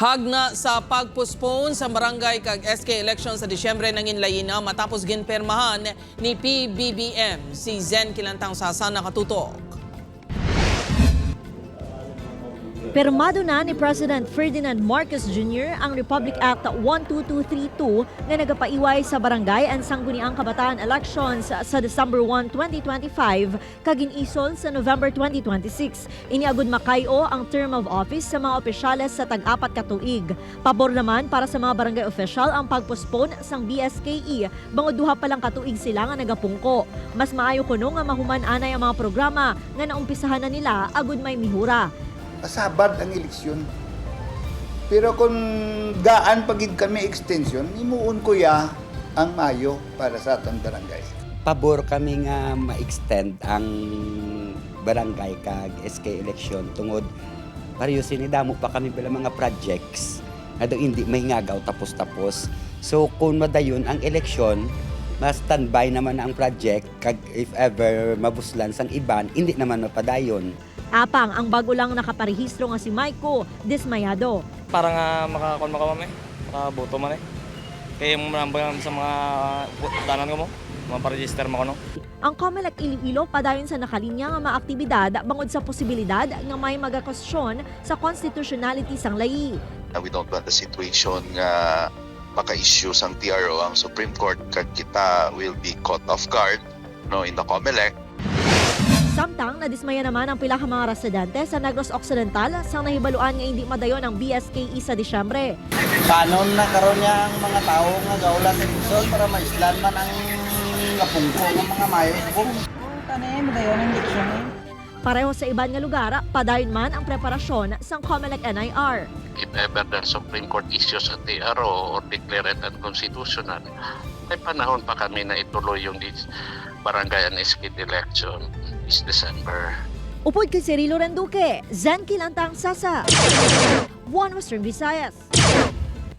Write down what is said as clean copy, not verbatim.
Hagna sa pagpostpone sa barangay kag SK election sa Disyembre nangin layina matapos ginpermahan ni PBBM. Si Zen Kilantang Sasa nakatutok. Pirmado na ni President Ferdinand Marcos Jr. ang Republic Act 12232 nga nagapaiway sa barangay and sangguniang kabataan elections sa December 1, 2025 kag ginisol sa November 2026. Iniagud makayo ang term of office sa mga opisyales sa tag-apat ka tuig. Pabor naman para sa mga barangay official ang pagpospone sang BSKE bangod duha pa lang katuig sila nga nagapungko. Mas maayo kuno nga mahuman anay ang mga programa nga naumpisahan na nila agud may mihura. Asabad ang eleksyon. Pero kung gaan pagid kami extension, imuon ko ya ang Mayo para sa atong barangay. Pabor kami nga ma-extend ang barangay kag SK election tungod pareho sinidamo pa kami bila mga projects nga daw hindi mahingagaw tapos-tapos. So kung madayon ang election, ma-standby naman na ang project kag if ever mabuslan sang iban, hindi naman mapadayon. Apang ang bago lang nakaparehistro nga si Maiko dismayado. Para nga makakon makamami, makaboto man eh. Kaya yung manambang sa mga danan ko mo, mga pa-register mo ko no. Ang COMELEC Iloilo padayon sa nakalinya nga mga aktibidad bangod sa posibilidad nga may magakostyon sa constitutionality sang layi. We don't want the situation nga maka-issue sang TRO ang Supreme Court kag kita will be caught off guard no in the COMELEC. Samtang nadismaya naman ang pila ka mga residente sa Negros Occidental sang nahibaluan nga hindi madayon ang BSKE sa Disyembre. Paano na karon niya ang mga tao nga gawla sa Luzon para maislan man ang kapungko ng mga mayo. Kanay madayon ang eleksyon eh. Pareho sa iban nga lugar, padayon man ang preparasyon sang COMELEC NIR. If ever the Supreme Court issues a TRO or declare it unconstitutional, may panahon pa kami na ituloy yung barangay and SK election this December. Upod kay Cirilo Renduque, Zen Kilantang Sasa, One Western Visayas.